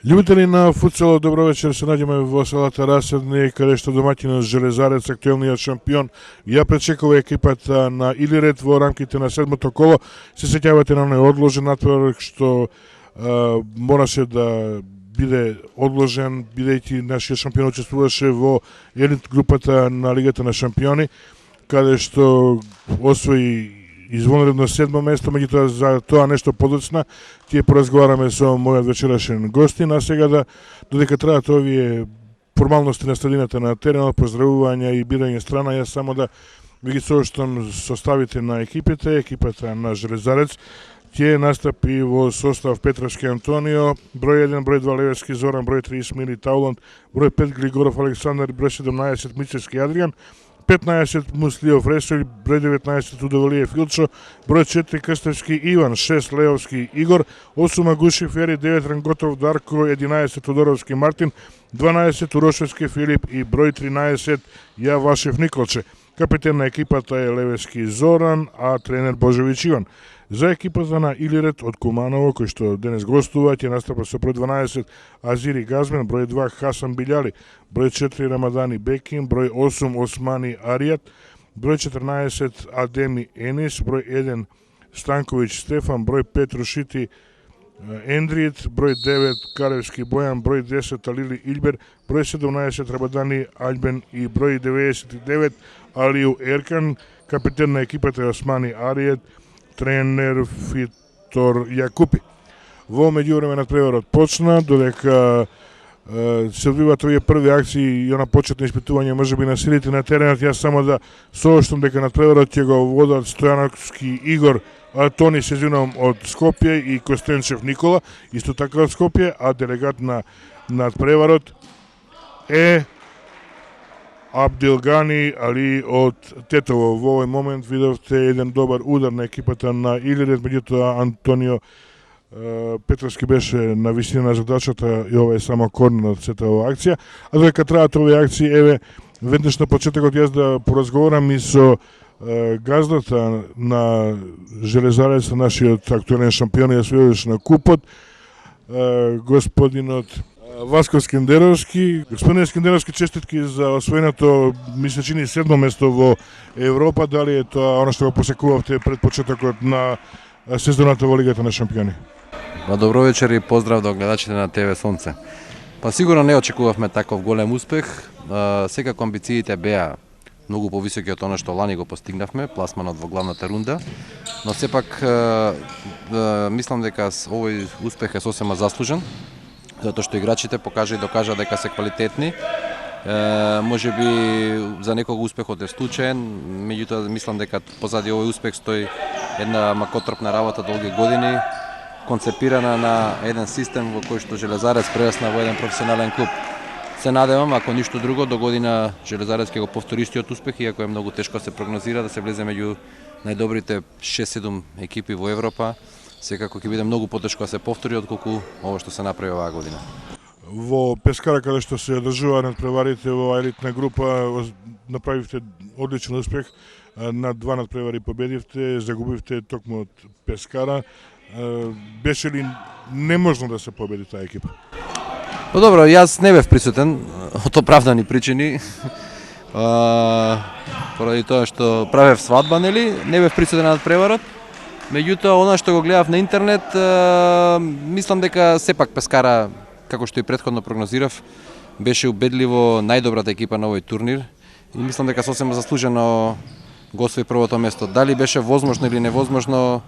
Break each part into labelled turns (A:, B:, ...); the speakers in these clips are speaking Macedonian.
A: Љубители на футсал, добро вечер, се наѓаме во салата Раседни, каде што домаќинот Железарец, актуелниот шампион, ја пречекува екипата на Илирет во рамките на седмото коло. Се сеќавате на неодложен натпревар што мораше да биде одложен, бидејќи нашиот шампион учествуваше во елит групата на Лигата на шампиони, каде што освои извонредно 7 место, меѓутоа за тоа нешто подоцна ќе поразговараме со мојот вечерашен гостин, а сега додека траат овие формалности на средината на теренот, поздравувања и бирање страна, јас само да ви ги соштам составите на екипите. Екипата на Железарец ќе настапи во состав Петровски Антонио, број 1, број 2 Левски Зоран, број 3 Смили Тауланд, број 5 Глигоров Александар, број 17 Мицевски Адријан, 15 Муслиов Ресој, број 19 Удоволиев Илчо, број 4 Крстевски Иван, 6 Леовски Игор, 8 Агушев Ери, 9 Ранготов Дарко, 11 Тодоровски Мартин, 12 Урошевски Филип и број 13 Јавашев Николче. Капитен на екипата е Левски Зоран, а тренер Божевич Иван. За екипата на Илирет од Куманово, кој што денес гостува, ќе настапа со број 12 Азири Газмен, број 2 Хасан Билјали, број 4 Рамадани Бекин, број 8 Османи Аријат, број 14 Адеми Енис, број 1 Станковиќ Стефан, број 5 Рушити Ендрит, број 9 Каревски Бојан, број 10 Алили Илбер, број 17 Рабадани Альбен и број 99 Алију Еркан. Капитен на екипата е Османи Аријат, тренер Фитор Јакупи. Во меѓувреме надпреварот почна, додека се одвиваат овие први акции и она почетно испитување можеби на силите на теренот, јас само да сооштам дека надпреварот ќе го водат Стојановски Игор, Тони се извинувам, од Скопје и Костенчев Никола, исто така од Скопје, а делегат на надпреварот е Абдилгани Али од Тетово. Во овој момент видовте еден добар удар на екипата на Илирет, меѓутоа Антонио Петровски беше на висина на задачата и ова е само корнер од сета оваа акција. А додека траат овие акции, еве, веднаш на почетокот јас да поразговарам и со газдата на Железарец, нашиот актуелен шампион и освојувач на купот, господинот Васко Скендеровски. Господин Скендеровски, честитки за освоеното, ми се чини 7 место во Европа. Дали е тоа оно што го посекувавте пред почетокот на сезоната во Лигата на шампиони?
B: Добро вечер и поздрав до гледачите на ТВ Сонце. Сигурно не очекувавме таков голем успех. Секако амбициите беа многу повисоки од она што лани го постигнавме, пласманот во главната рунда, но сепак мислам дека овој успех е сосема заслужен, затоа што играчите покажа и докажа дека се квалитетни. Можеби за некого успехот е случаен, меѓутоа мислам дека позади овој успех стои една макотропна работа долги години, концепирана на еден систем во кој што Железарец прерасна во еден професионален клуб. Се надевам, ако ништо друго, до година Железарец ќе го повтори истиот успех, иако е многу тешко да се прогнозира, да се влезе меѓу најдобрите 6-7 екипи во Европа. Секако ќе биде многу потешко да се повтори отколку ова што се направи оваа година.
A: Во Пескара, каде што се одржува надпреварите во елитна група, направивте одличен успех. На 2 надпревари победивте, загубивте токму од Пескара. Беше ли неможно да се победи таа екипа?
B: Добро, јас не бев присутен од оправдани причини. Поради тоа што правев свадба, нели, не бев присутен на надпреварот. Меѓутоа, она што го гледав на интернет, мислам дека сепак Пескара, како што и претходно прогнозирав, беше убедливо најдобрата екипа на овој турнир и мислам дека сосема заслужено го освои првото место. Дали беше возможно или невозможно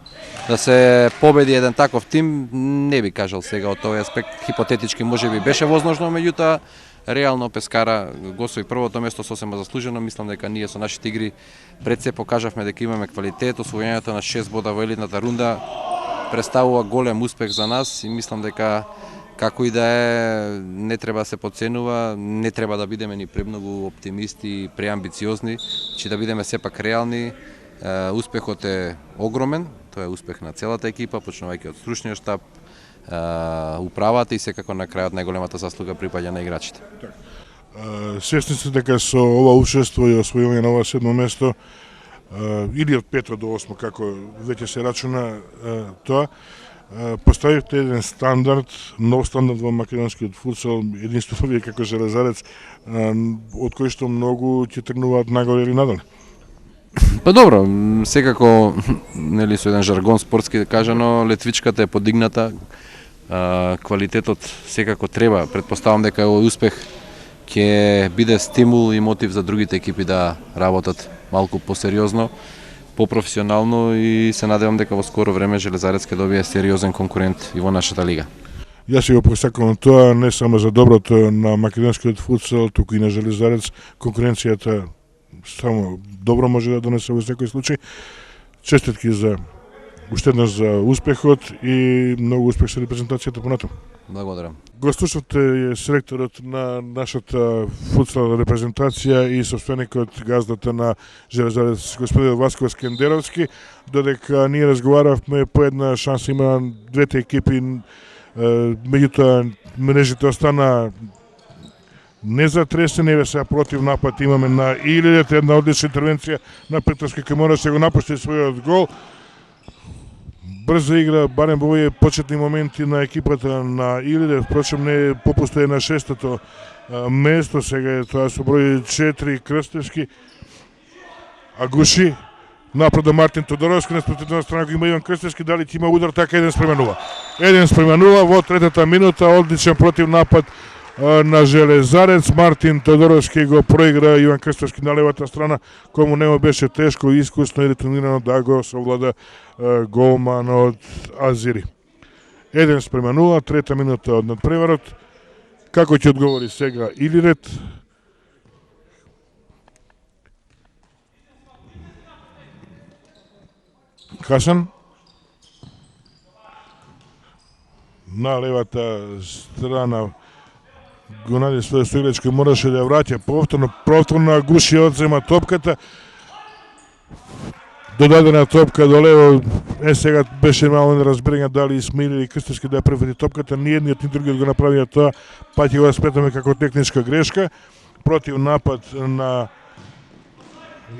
B: да се победи еден таков тим, не би кажал сега од тој аспект. Хипотетички можеби беше возможно, меѓутоа реално Пескара го освои првото место сосема заслужено. Мислам дека ние со нашите игри пред се покажавме дека имаме квалитет. Освојањето на 6 бода во елитната рунда представува голем успех за нас и мислам дека како и да е, не треба да се подценува, не треба да бидеме ни премногу оптимисти и преамбициозни, че да бидеме сепак реални. Успехот е огромен, тоа е успех на целата екипа, почнувајќи од стручниот штаб, управата и секако на крајот најголемата заслуга припаѓа на играчите.
A: Свесни сте дека со ова учество и освојување на ова 7 место или од 5 до 8, како веќе се рачуна тоа, Поставивте еден стандард, нов стандард во македонскиот футсал, единствено вие како железарец, од кој што многу ќе тргнуваат нагоре или надоле.
B: Па добро, секако нели со еден жаргон спортски кажано, летвичката е подигната. Квалитетот секако треба, претпоставам дека овој успех ќе биде стимул и мотив за другите екипи да работат малку посериозно, попрофесионално и се надевам дека во скоро време Железарец ќе добие сериозен конкурент и во нашата лига.
A: Јас си го посакувам тоа не само за доброто на македонскиот футсал, туку и на Железарец. Конкуренцијата само добро може да донесе во секој случај. Честитки за уште еднаш за успехот и многу успех со репрезентацијата понатаму.
B: Благодарам.
A: Го слушавте селекторот на нашата футсал репрезентација и собственикот, газдата на Железарец, господин Васко Скендеровски, додека ние разговаравме по една шанса има двете екипи, меѓутоа мрежите остана незатресени, еве сега против напад имаме на Илирет, една одлична интервенција на Петровски кој мораше го напушти својот гол. Брза игра, барем во овие почетни моменти на екипата на Илирет, впрочем не попустои на шестото место, сега е тоа со број 4 Крстевски, Агуши, напред Мартин Тодоровски, на спротивната страна го има Иван Крстевски, дали ќе има удар, така 1:0. 1:0 во третата минута, одличен против напад на Железарец. Мартин Тодоровски го проигра Иван Крстевски на левата страна, кому нему беше тешко, искусно и ретурнирано да го совлада голман од Азири. 1:0, трета минута од надпреварот. Како ќе одговори сега Илирет? Хасан на левата страна го најде својот соиграч кој мораше да ја враќа повторно Агуши одзема топката. Додадена топка до лево, сега беше мало неразбирање дали Исмаил или Крстевски да ја префати топката, ни едниот ни другиот го направија тоа, па ќе го спретаме како техничка грешка. Против напад на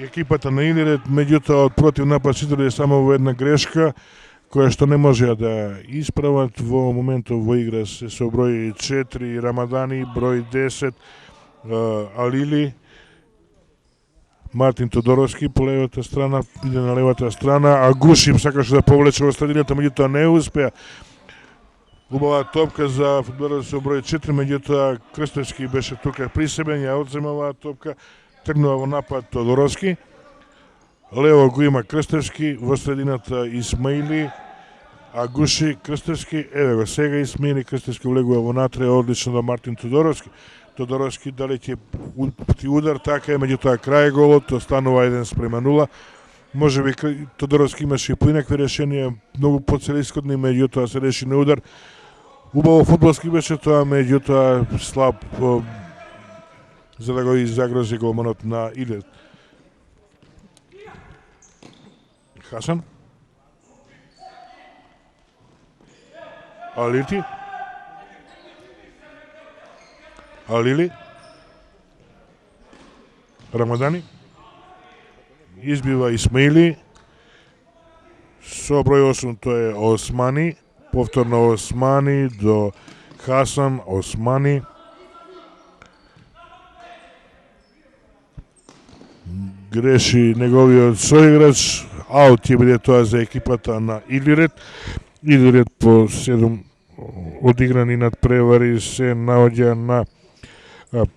A: екипата на Илирет, меѓутоа од против напад се дојде само во една грешка, која што не можеа да исправат. Во моментот во игра се со број 4 Рамадани, број 10 Алили, Мартин Тодоровски по левата страна, иде на левата страна, Агуши сакаше да повлече во средината, меѓутоа не успеа. Убава топка за фудбалерот со број 4, меѓутоа Крстевски беше тука при себе, ја одзема оваа топка, тргнува во напад Тодоровски. Лево го има Крстевски, во средината Исмаили, Агуши, Крстевски, еве го сега Исмаили, Крстевски влегува во натре, одлично до Мартин Тодоровски. Тодоровски дали ќе пути удар, така е, меѓутоа крај голот, останува 1:0. Може би Тодоровски имаше и поинакви решенија, многу поцелисходни, меѓутоа се реши на удар. Убаво фудбалски беше тоа, меѓутоа слаб за да го загрози голманот на Илирет. Хасан. Алити. Алили. Рамадани. Избива Исмаили. Со број 8 тоа е Османи. Повторно Османи до Хасан Османи. Греши неговиот соиграч. Аут ќе биде тоа за екипата на Илирет. Илирет по 7 одиграни надпревари се наоѓа на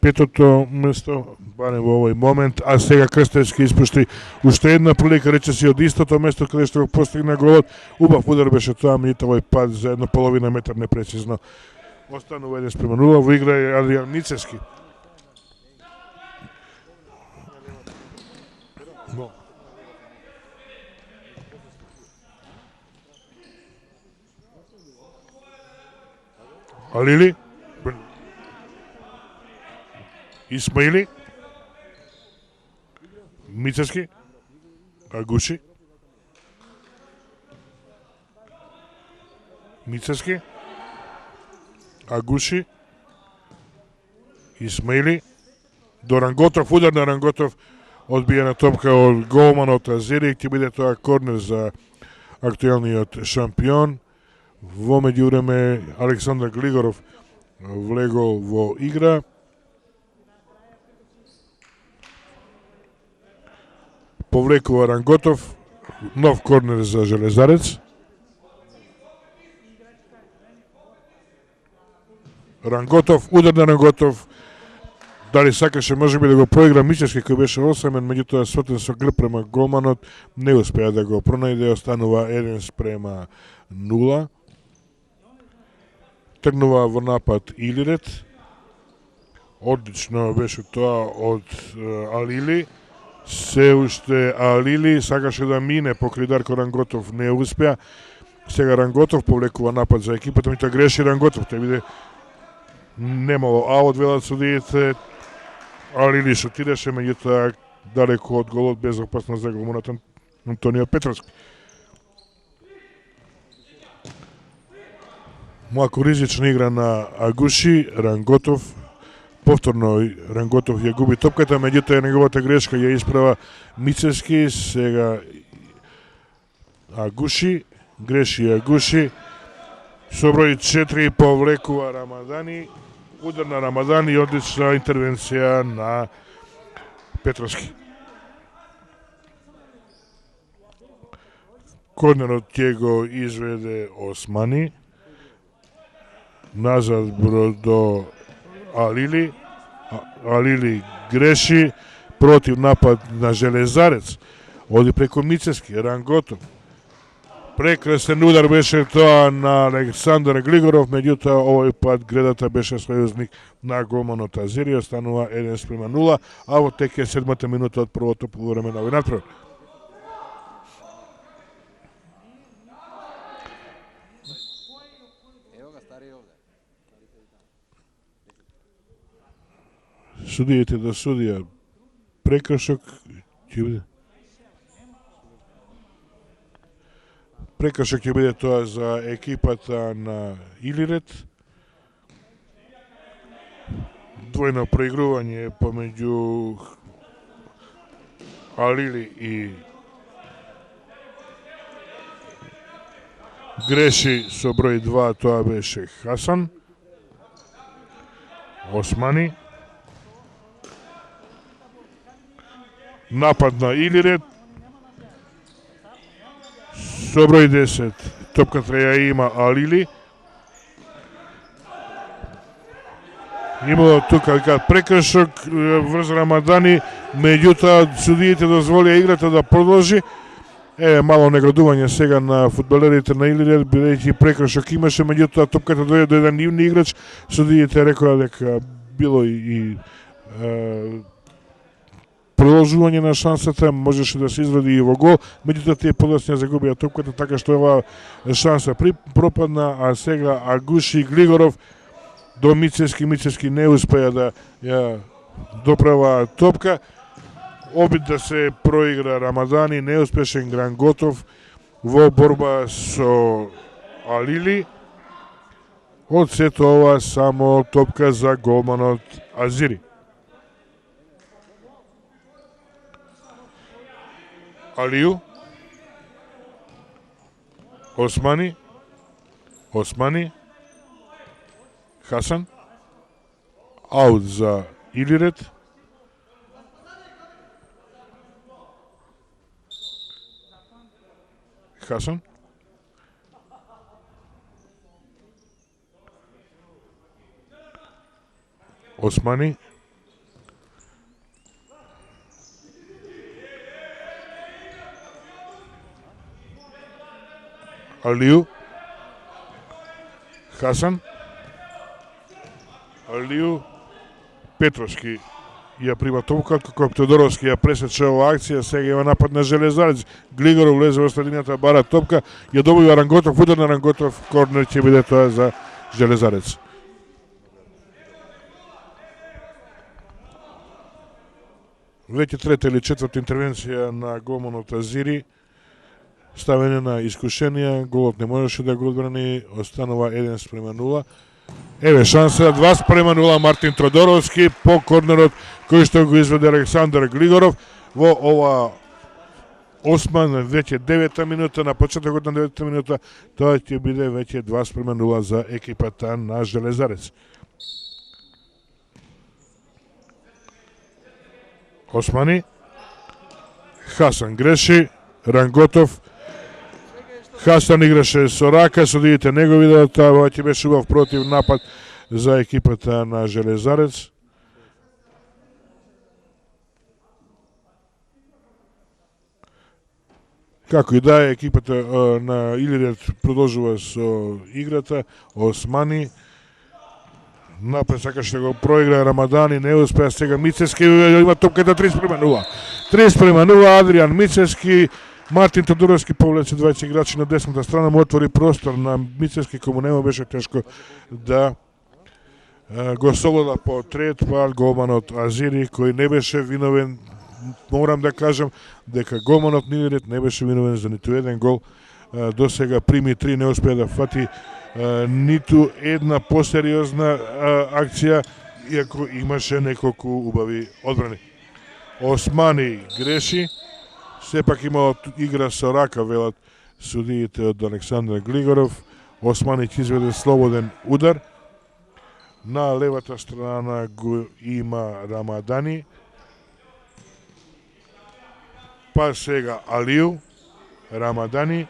A: петото место, барем во овој момент, а сега Крстевски испушти уште една прилика, рече од истото место каде што го постигна голот. Убав удар беше тоа, меѓутоа овој пат за 1,5 метар непрецизно. Останува 1:0, во игра е Адријан Ницевски. Алили, Исмаили, Мицевски, Агуши, Мицевски, Агуши, Исмаили, до Ранготов, удар на Ранготов, одбиена топка од голманот Азири, ќе биде тоа корнер за актуелниот шампион. Во меѓувреме Александар Глигоров влегол во игра. Повлекува Ранготов, нов корнер за Железарец. Ранготов, удар на Ранготов. Дали сакаше можеби да го проигра Мичевски кој беше осамен, меѓутоа сотен со грб према голманот, не успеа да го пронајде, останува 1:0. Тргнува во напад Илирет. Одлично беше тоа од Алили. Се уште Алили сакаше да мине покрај Дарко Ранготов, не успеа. Сега Ранготов повлекува напад за екипата, меѓутоа греши Ранготов, тој биде немало аут, велат судиите. Алили шутираше, меѓутоа далеко од голот, без опасност за голманот Антонио Петровски. Малку ризична игра на Агуши, Ранготов. Повторно Ранготов ја губи топката, меѓутоа неговата грешка ја исправа Мицевски. Сега Агуши, греши Агуши. Со број 4 повлекува Рамадани. Удар на Рамадани и одлична интервенција на Петровски. Корнерот ќе го изведе Османи. Назад до Алили. Алили греши. Против напад на Железарец. Оди преку Мицевски. Ранготов. Прекрасен удар беше тоа на Александар Глигоров, меѓутоа овој пат гредата беше сојузник на голманот Азири, останува 1:0, а во тек е 7-та минута од првото полувреме на овој натпревар. Судиите да судија прекршок ќе биде. Прекршок ќе биде тоа за екипата на Илирет. Двојно проигрување помеѓу Алили и греши со број 2, тоа беше Хасан. Османи. Напад на Илирет. Со број 10, топката ја има Алили. Имало тука прекршок врз Рамадани, меѓутоа судиите дозволија играта да продолжи. Мало негодување сега на фудбалерите на Илирет, бидејќи прекршок имаше, меѓутоа топката дојде до еден нивни играч. Судиите рекоа дека било и продолжување на шансата, можеше да се извади и во гол, меѓутоа тие подоцна загубија топката, така што оваа шанса пропадна, а сега Агуши и Глигоров до Мицевски не успеа да ја доправа топка. Обид да се проигра Рамадани, неуспешен Ранготов во борба со Алили. Од сето ова само топка за голманот Азири. Алију, Османи, Хасан, аут за Илирет. Хасан. Османи. Алију. Хасан. Алију. Петровски ја прима топка, како Тодоровски ја пресече оваа акција, сега има напад на Железарец. Глигоров влезе во средината, бара топка, ја добива Ранготов, удар на Ранготов, корнер ќе биде тоа за Железарец. Веќе трета или четврта интервенција на голманот Азири, ставење на искушенија, голот не можеше да го одбрани, останува 1:0. Еве шанса 2:0 Мартин Тодоровски по корнерот кој што го изведе Александар Глигоров во ова Осман, веќе 9-та минута, на почетокот на 9-та минута, тоа ќе биде веќе 2:0 за екипата на Железарец. Османи, Хасан греши, Ранготов, Хасан играше со рака, судиите него видеот, ова ќе беше убав против напад за екипата на Железарец. Како и да е, екипата на Илирет продолжува со играта. Османи напред сакаше да го проигра Рамадани, не успеа. Сега Мицевски има топката 3:0. 3:0, Адриан Мицевски, Мартин Тодоровски повлече 20 играчи на десната страна, му отвори простор на Мицевски, кому нема беше тешко да го совлада по трет пат голманот Азири, кој не беше виновен. Морам да кажам дека голманот Нилирет не беше виновен за ниту еден гол. До сега прими 3, не успеа да фати ниту една посериозна акција, иако имаше неколку убави одбрани. Османи греши, сепак имало игра со рака, велат судиите од Александар Глигоров. Османи ќе изведе слободен удар. На левата страна го има Рамадани. Па сега Алију, Рамадани,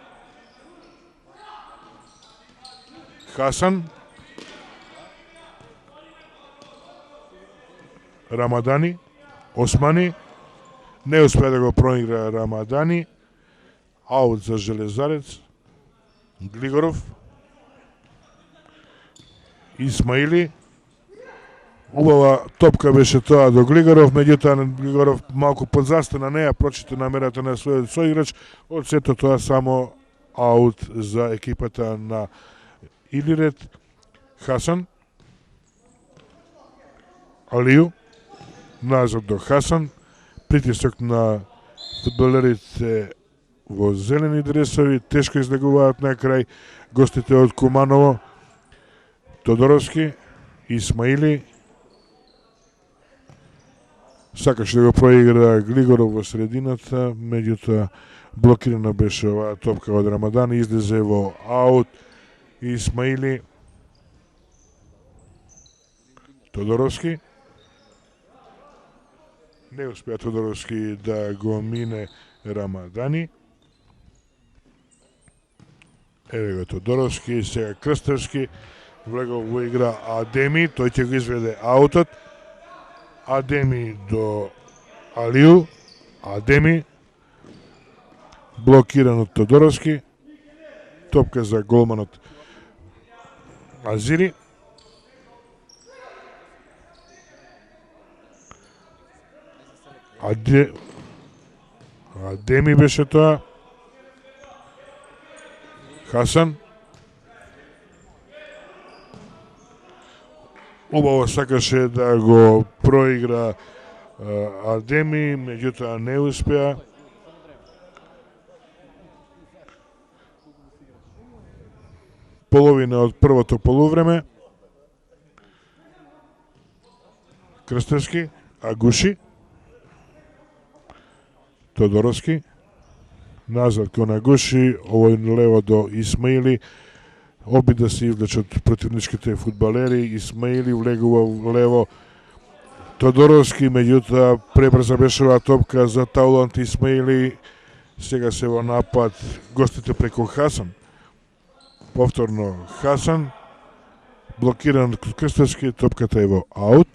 A: Хасан, Рамадани, Османи, не успеа да го проигра Рамадани, аут за Железарец, Глигоров, Исмаили, убава топка беше тоа до Глигоров, меѓутоа Глигоров малку подзастана неа, прочита намерата на својот соиграч, од сето тоа само аут за екипата на Илирет. Хасан, Алију, назад до Хасан, притисок на фудбалерите во зелени дресови, тешко излегуваат на крај гостите од Куманово, Тодоровски, Исмаили, сакаше да го проигра Глигоров во средината, меѓутоа блокирана беше оваа топка од Рамадани, излезе во аут. Исмаили, Тодоровски, не успеа Тодоровски да го мине Рамадани. Еве го Тодоровски, сега Крстевски, влегол во игра Адеми, тој ќе го изведе аутот. Адеми до Алију, Адеми, блокиран од Тодоровски, топка за голманот Азири. Адеми беше тоа. Хасан. Убаво сакаше да го проигра Адеми, меѓутоа не успеа. Половина од првото полувреме. Крстевски, Агуши, Тодоровски, назад кон Агуши, овој лево до Исмаили, обид да се извлечат противничките фудбалери. Исмаили влегува лево, Тодоровски, меѓутоа пребрза беше оваа топка за таулант Исмаили. Сега се во напад гостите преку Хасан. Повторно Хасан, блокиран Крстевски, топката е во аут.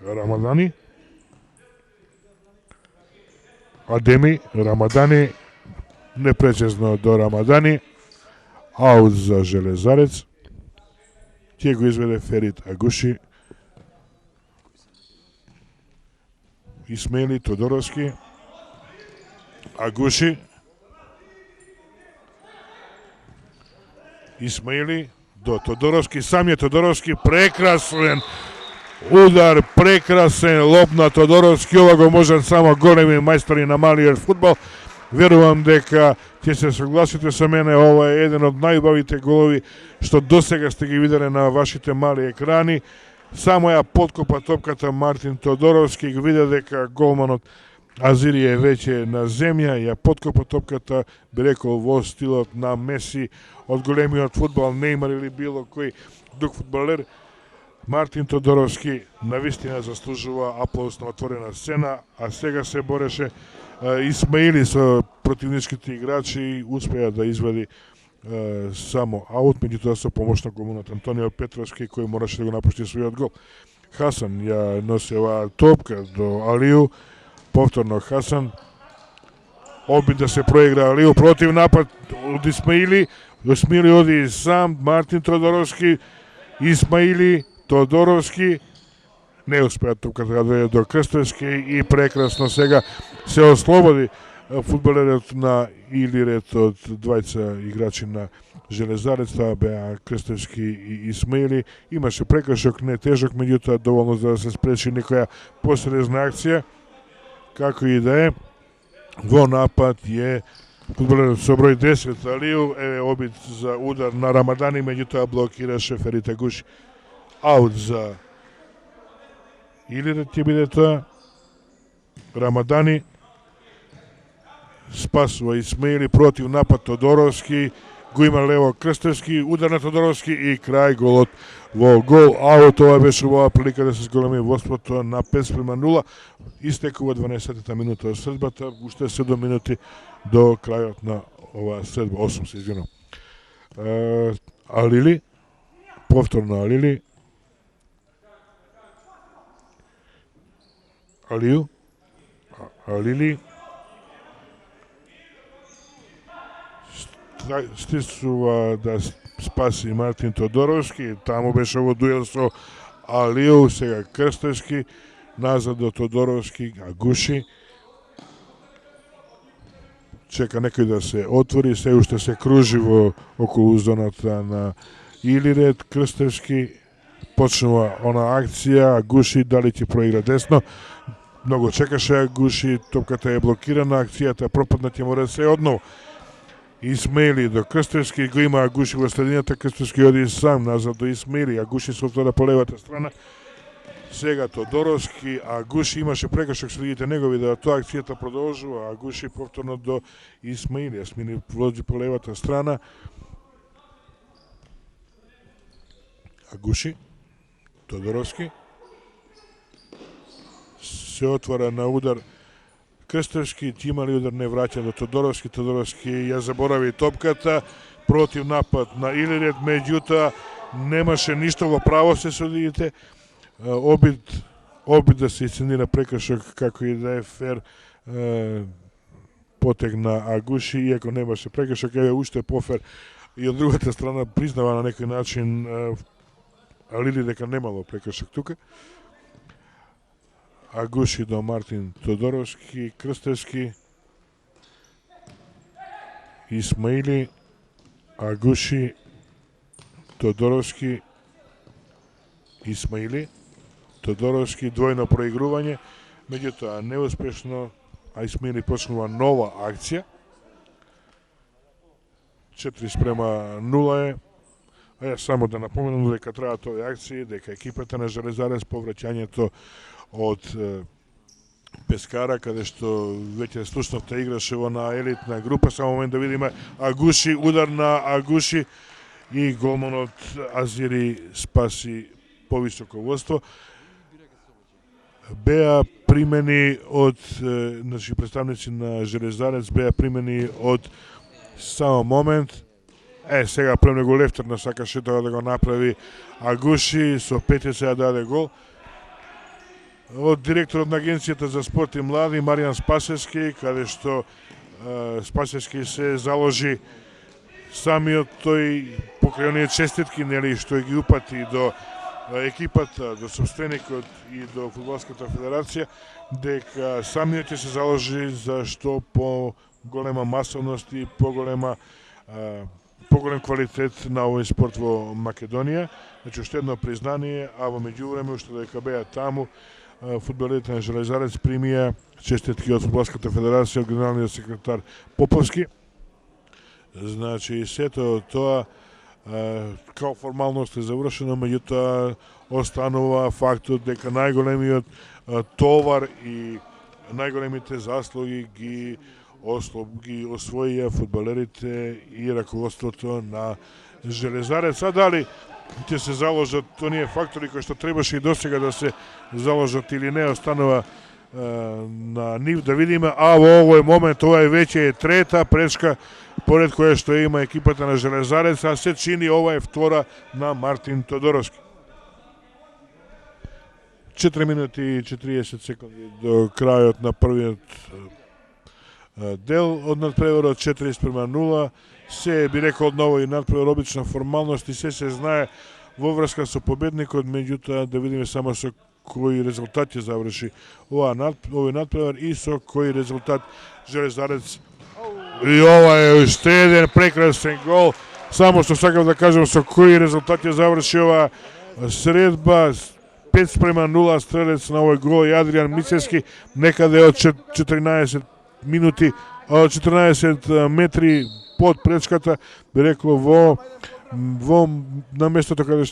A: Рамадани, Адеми, Рамадани, непрецизно до Рамадани, аут за Железарец. Ќе го изведе Ферит Агуши. Исмаили, Тодоровски, Агуши, Исмаили до Тодоровски, самиот Тодоровски, прекрасен удар, прекрасен лоп на Тодоровски, ова го можат само големи мајстори на малиот фудбал. Верувам дека ќе се согласите со мене, ова е еден од најубавите голови што досега сте ги виделе на вашите мали екрани. Само ја подкопа топката Мартин Тодоровски, го виде дека голманот Азири е веќе на земја, ја подкопа топката, би рекол во стилот на Меси од големиот фудбал, Неймар или било кој друг фудбалер. Мартин Тодоровски навистина заслужува аплауз на отворена сцена, а сега се бореше Исмаили со противничките играчи и успеа да извади само аут, меѓутоа со помош на голманот Антонио Петровски кој мораше да го напушти својот гол. Хасан ја носи оваа топка до Алију, повторно Хасан, обид да се проигра Алију, против напад од Исмаили, Исмаили оди сам, Мартин Тодоровски, Исмаили, Тодоровски, не успеа топката да дојде до Крстевски и прекрасно сега се ослободи фудбалерот на Илирет од двајца играчи на Железарец, тоа беа Крстевски и Исмаили. Имаше прекршок, не тежок, меѓутоа доволно за да се спречи некоја посерезна акција. Како и да е, во напад е фудбалерот со број 10 Алију, еве обид за удар на Рамадани, меѓутоа блокираше Ферит Агуши. Аут за Илирет ќе биде тоа. Рамадани спасува Исмаили, против напад Тодоровски, го има лево Крстевски, удар на Тодоровски и крај голот во гол. Аут, ова беше во прилика да се зголеми водството на 5:0. Истекува 12-та минута од средбата, уште 7 минути до крајот на оваа средба, 8 се извинувам. Алили, повторно Алили. Алију, Алили, стисува да спаси Мартин Тодоровски, таму беше во дуел со Алију, сега Крстевски, назад до Тодоровски, Агуши, чека некој да се отвори, се уште се кружи во околу зоната на Илирет. Крстевски почнува она акција, Агуши дали ќе проигра десно, многу чекаше Агуши, топката е блокирана, акцијата пропадна, ќе мора да се одново. Исмаили до Крстевски, го има Агуши во средината, Крстевски оди сам назад до Исмаили, Агуши се отвора по левата страна. Сега Тодоровски, Агуши имаше прекршок, следите негови да тоа акцијата продолжува, Агуши повторно до Исмаили, Исмаили води по левата страна. Агуши, Тодоровски, се отвора на удар Крстевски, имали удар, не враќа до Тодоровски, Тодоровски ја заборави топката, против напад на Илирет, меѓутоа немаше ништо во право се судиите, обид да се исценира прекршок, како и да е фер, потегна Агуши, иако немаше прекршок, еве уште пофер и од другата страна признава на некој начин Алили дека немало прекршок тука. Агуши до Мартин Тодоровски, Крстевски, Исмаили, Агуши, Тодоровски, Исмаили, Тодоровски, двојно проигрување, меѓутоа неуспешно, а Исмаили почнува нова акција. 4:0 е. А ја само да напоменам дека траат овие акции, дека екипата на Железарец по враќањето од Пескара, каде што веќе слушнавте играше во на елитна група, само момент да видиме Агуши, удар на Агуши и голманот Азири спаси повисоко водство. Беа примени од представници на Железарец, беа примени од само момент. Сега премногу лефтерно сакаше да го направи Агуши, со петица ја даде гол. Од директорот на Агенцијата за спорт и млади Маријан Спасевски, каде што Спасевски се заложи самиот тој покрај оние честитки, нели, што ги упати до екипата, до собственикот и до Фудбалската федерација, дека самиот ќе се заложи за што поголема масовност и поголем квалитет на овој спорт во Македонија. Значи, уште едно признание, а во меѓувреме, уште дека беа таму, фудбалерите на Железарец примија честитки од Фудбалската федерација, од генералниот секретар Поповски. Значи, сето тоа као формалност е завршено, меѓутоа останува фактот дека најголемиот товар и најголемите заслуги ги освоија фудбалерите и раководството на Железарец. А дали ќе се заложат оние фактори кои што требаше и досега да се заложат или не, останува на нив да видиме. А во овој момент ова е веќе трета пречка поред која што има екипата на Железарец, а се чини ова е втора на Мартин Тодоровски. 4 минути и 40 секунди до крајот на првиот дел од надпреварот, 4:0. Се би рекол одново и надпревар обична формалност и се знае во врска со победникот, меѓутоа да видиме само со кој резултат ќе заврши овој надпревар и со кој резултат Железарец. И ова е уште еден прекрасен гол. Само што сакам да кажам со кој резултат ќе заврши ова средба. 5:0 стрелец на овој гол и Адријан Мицевски некаде од 14 минути, 14 метри под пречката, би рекло во на местото каде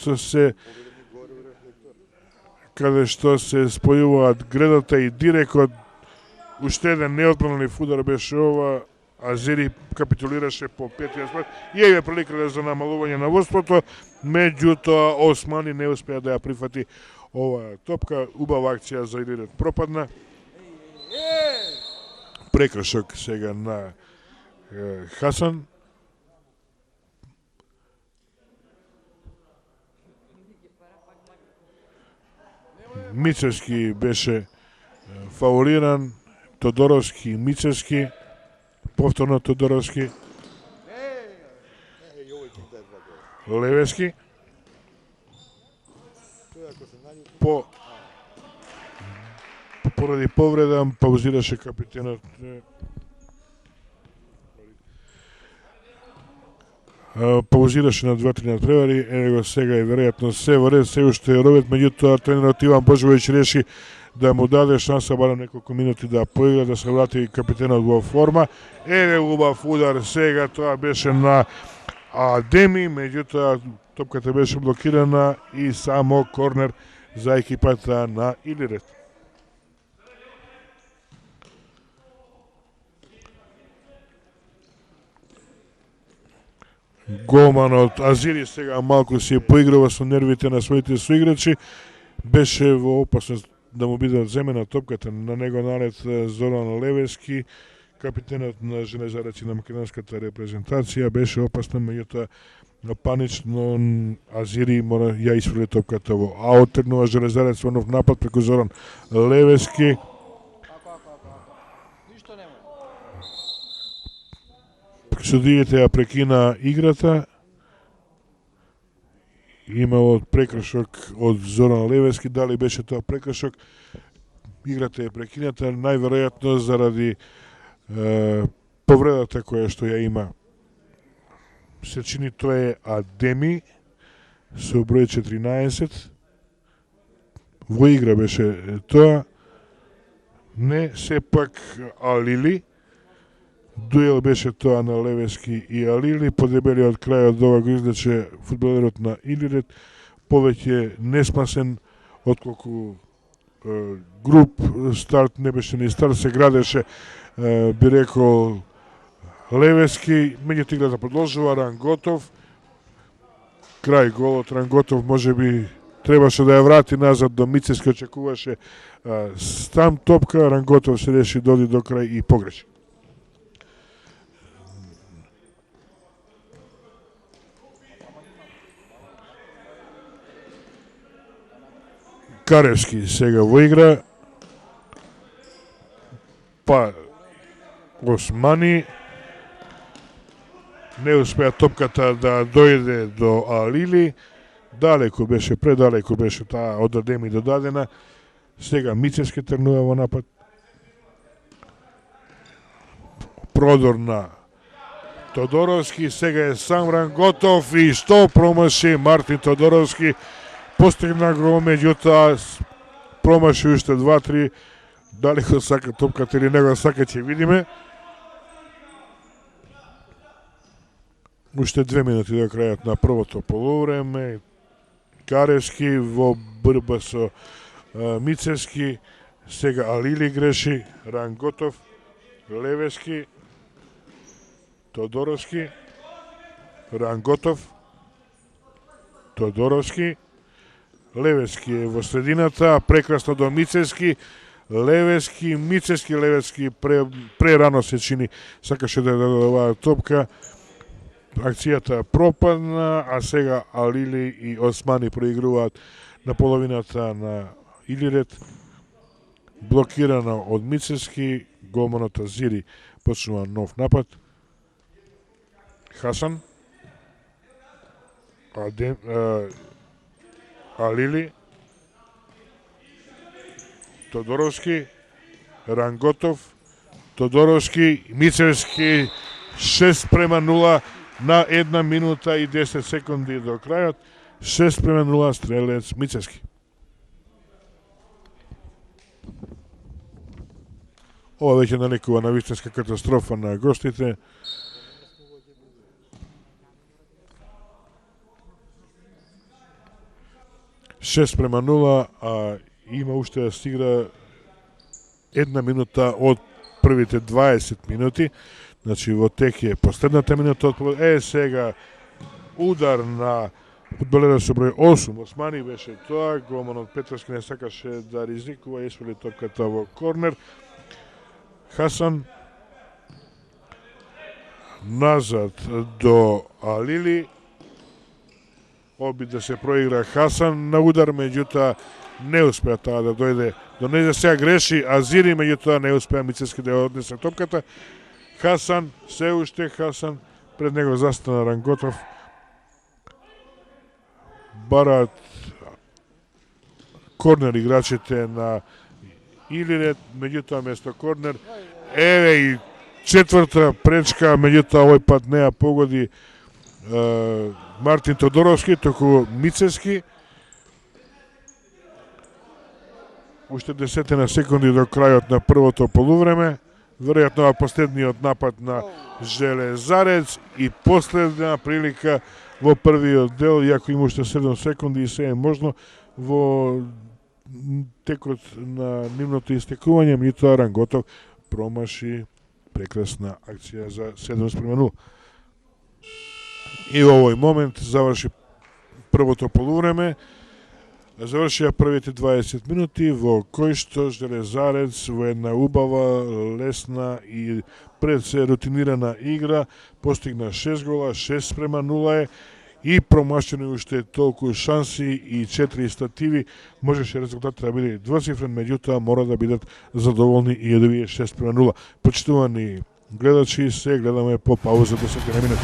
A: што се спојуваат гредата и дирекот. Уште еден неодбранлив удар беше ова. Азири капитулираше по петиот спрат и е прилика за намалување на водството, меѓутоа Османи не успеа да ја прифати оваа топка. Убава акција за Илирет пропадна. Прекршок сега на Хасан. Мицевски беше фаулиран, Тодоровски, Мицевски, повторно Тодоровски, Левески. Поради повреда паузираше капитенот. Паузираше на 2-3 надпревари, его сега е веројатно се во ред, се уште е ровет, меѓутоа тренерот Иван Божовиќ реши да му даде шанса барем неколку минути да поигра, да се врати капитенот во форма. Еве убав удар сега, тоа беше на Адеми, меѓутоа топката беше блокирана и само корнер за екипата на Илирет. Голманот Азири сега малку си поиграва со нервите на своите соиграчи. Беше во опасност да му биде одземена топката. На него налет Зоран Левески, капитенот на Железарец и на македонската репрезентација. Беше опасно, меѓутоа панично Азири мора ја исфрли топката во аут. Тргнува Железарец во нов напад преку Зоран Левески. Судиите ја прекина играта. Имало прекршок од Зоран Левески. Дали беше тоа прекршок? Играта е прекината, најверојатно заради повредата која што ја има. Се чини тоа е Адеми со број 14. Во игра беше тоа. Не, сепак Алили. Дуел беше тоа на Левески и Алили. Подебелиот крај од ова го излече фудбалерот на Илирет. Повеќе неспасен отколку груп старт, не беше ни старт, се градеше, би рекол, Левески. Меѓутоа играта продолжува. Ранготов. Крај голот. Ранготов може би требаше да ја врати назад до Мицевски, очекуваше там топка. Ранготов се реши доди до крај и погреши. Каревски сега во игра. Па Османи не успеа топката да дојде до Алили. Далеко беше, предалеко беше таа од Адеми додадена. Сега Мицевски тргнува во напад. Продор на Тодоровски. Сега е сам Ранготов и што промаши Мартин Тодоровски. Постигна го, меѓутоа промаши уште 2-3. Дали го сака топката или не го сака, ќе видиме. Уште 2 минути до крајот на првото полувреме. Каревски во борба со Мицевски, сега Алили греши, Ранготов, Левески, Тодоровски, Ранготов, Тодоровски, Левески е во средината, прекрасно до Мицевски, Левески, Мицевски, Левески прерано се чини, сакаше да даде оваа топка, акцијата пропадна, а сега Алили и Османи проигруваат на половината на Илирет, блокирано од Мицевски, голманот Азири почнува нов напад. Хасан, Алили, Тодоровски, Ранготов, Тодоровски, Мицевски, 6:0 на 1 минута и 10 секунди до крајот, 6:0 стрелец Мицевски. Ова веќе наликува на вистинска катастрофа на гостите. Шест према 0, а има уште да стигра 1 минута од првите 20 минути. Значи во тек е последната минута од сега удар на фудбалерот со број 8. Османи беше тоа, голманот Петровски не сакаше да ризикува, исфрли топката во корнер. Хасан назад до Алили, обид да се проигра Хасан на удар, меѓутоа не успеа таа да дојде до нејзе. Сега греши Азири, меѓутоа не успеа Мицевски да ја однесе топката. Хасан, се уште Хасан, пред него застана Ранготов. Бараат корнер играчите на Илирет, меѓутоа место корнер. Еве и четврта пречка, меѓутоа овој пат не ја погоди Мартин Тодоровски, току Мицевски. Уште 10 на секунди до крајот на првото полувреме. Веројатно последниот напад на Железарец и последна прилика во првиот дел, иако има уште 7 секунди и се е можно во текот на нивното истекување, меѓутоа Ранготов промаши прекрасна акција за 7:0. И во овој момент заврши првото полувреме, завршија првите 20 минути во кој што Железарец во една убава, лесна и пред се рутинирана игра постигна 6 гола, 6:0 и промашени уште толку шанси и 4 стативи. Можеше резултатот да биде двоцифрен, меѓутоа мора да бидат задоволни и овие 6:0. Почитувани гледачи, се гледаме по пауза 10 минути.